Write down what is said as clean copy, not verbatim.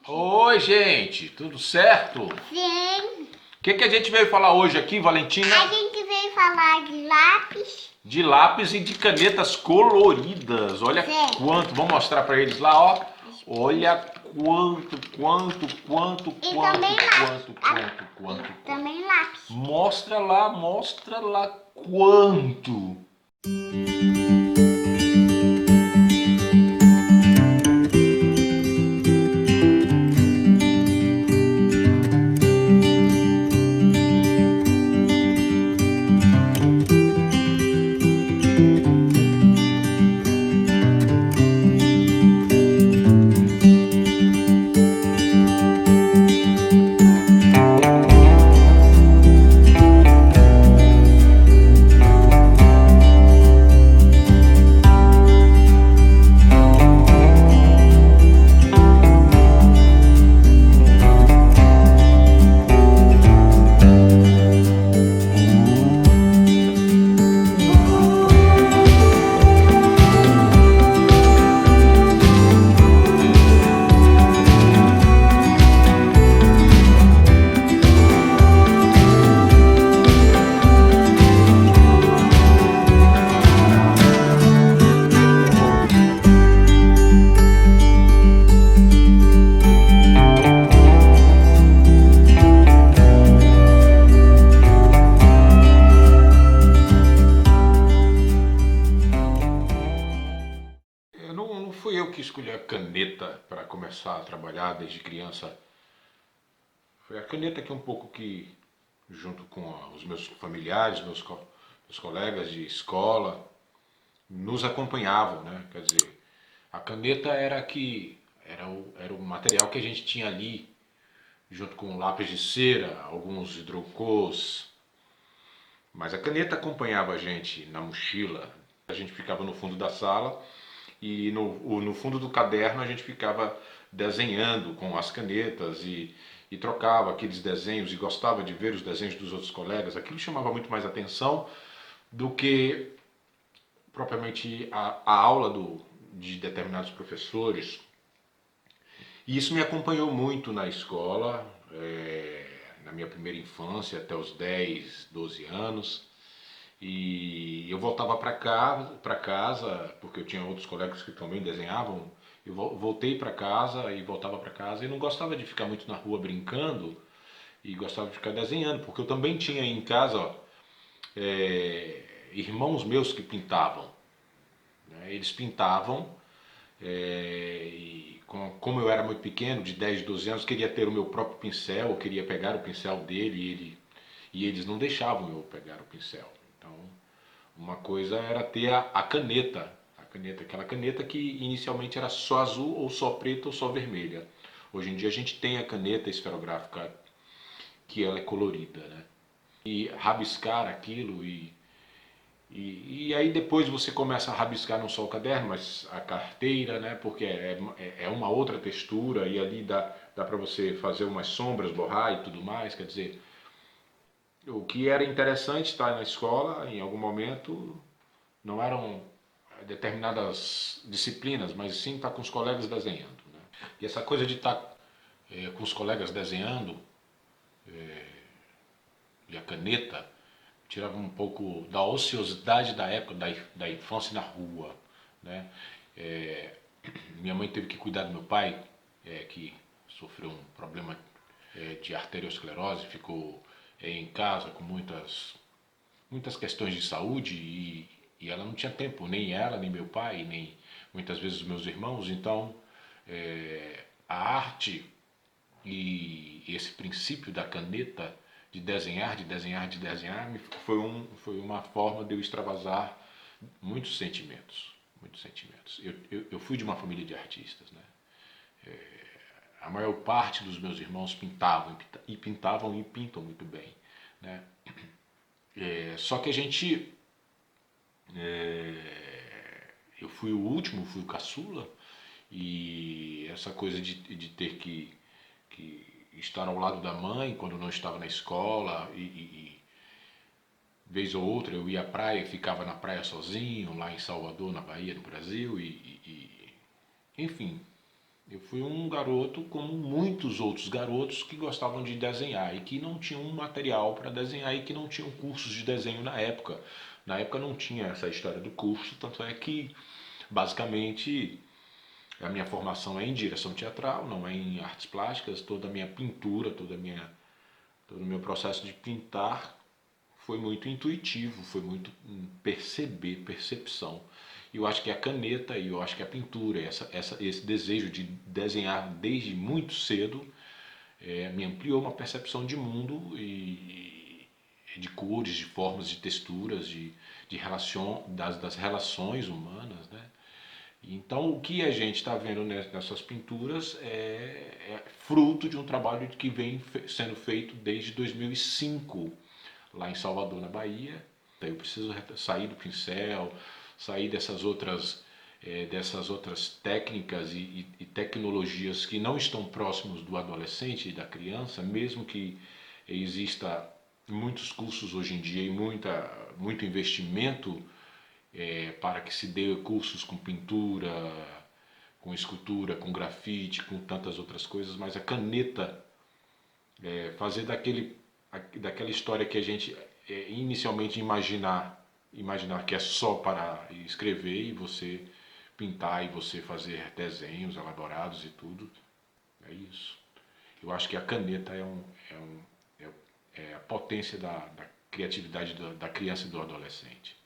Oi, gente, tudo certo? Sim. O que a gente veio falar hoje aqui, Valentina? A gente veio falar de lápis. De lápis e de canetas coloridas. Olha Sim. quanto, vamos mostrar para eles lá, ó. Olha quanto. E também lápis. Quanto. Também lápis. Mostra lá quanto. Não fui eu que escolhi a caneta para começar a trabalhar desde criança. Foi a caneta que junto com os meus familiares, meus colegas de escola, nos acompanhavam, né? Quer dizer, a caneta era o material que a gente tinha ali, junto com lápis de cera, alguns hidrocôs, mas a caneta acompanhava a gente na mochila. A gente ficava no fundo da sala e no fundo do caderno a gente ficava desenhando com as canetas e trocava aqueles desenhos e gostava de ver os desenhos dos outros colegas. Aquilo chamava muito mais atenção do que propriamente a aula de determinados professores. E isso me acompanhou muito na escola, na minha primeira infância, até os 10, 12 anos. E eu voltava para casa, porque eu tinha outros colegas que também desenhavam. Eu voltei para casa e voltava para casa e não gostava de ficar muito na rua brincando e gostava de ficar desenhando, porque eu também tinha em casa, ó, irmãos meus que pintavam, né? Eles pintavam, e como eu era muito pequeno, de 10, 12 anos, queria ter o meu próprio pincel, eu queria pegar o pincel dele e eles não deixavam eu pegar o pincel. Então, uma coisa era ter a caneta, aquela caneta que inicialmente era só azul ou só preta ou só vermelha. Hoje em dia a gente tem a caneta esferográfica que ela é colorida, né? E rabiscar aquilo e aí depois você começa a rabiscar não só o caderno, mas a carteira, né? Porque é uma outra textura e ali dá para você fazer umas sombras, borrar e tudo mais. Quer dizer, o que era interessante estar na escola, em algum momento, não eram determinadas disciplinas, mas sim estar com os colegas desenhando, né? E essa coisa de estar com os colegas desenhando e a caneta tirava um pouco da ociosidade da época da infância na rua, né? É, minha mãe teve que cuidar do meu pai, que sofreu um problema de arteriosclerose, ficou em casa com muitas questões de saúde e ela não tinha tempo, nem ela, nem meu pai, nem muitas vezes os meus irmãos. Então, a arte e esse princípio da caneta de desenhar, foi uma forma de eu extravasar muitos sentimentos, muitos sentimentos. Eu fui de uma família de artistas, né? A maior parte dos meus irmãos pintavam e pintam muito bem, né? Só que a gente, eu fui o último, fui o caçula e essa coisa de ter que estar ao lado da mãe quando não estava na escola e vez ou outra eu ia à praia, ficava na praia sozinho, lá em Salvador, na Bahia, no Brasil, enfim, Eu fui um garoto como muitos outros garotos que gostavam de desenhar e que não tinham um material para desenhar e que não tinham cursos de desenho na época. Na época não tinha essa história do curso, tanto é que basicamente a minha formação é em direção teatral, não é em artes plásticas. Toda a minha pintura, todo o meu processo de pintar foi muito intuitivo, foi muito perceber, percepção. E eu acho que a caneta e eu acho que a pintura, esse desejo de desenhar desde muito cedo, me ampliou uma percepção de mundo e de cores, de formas, de texturas, de relação, das relações humanas, né? Então, o que a gente está vendo nessas pinturas é fruto de um trabalho que vem sendo feito desde 2005, lá em Salvador, na Bahia. Eu preciso sair do pincel, sair dessas outras técnicas e tecnologias que não estão próximos do adolescente e da criança, mesmo que exista muitos cursos hoje em dia e muito investimento para que se dê cursos com pintura, com escultura, com grafite, com tantas outras coisas, mas a caneta, fazer daquela história que a gente inicialmente imaginar que é só para escrever e você pintar e você fazer desenhos elaborados e tudo, é isso. Eu acho que a caneta é a potência da criatividade da criança e do adolescente.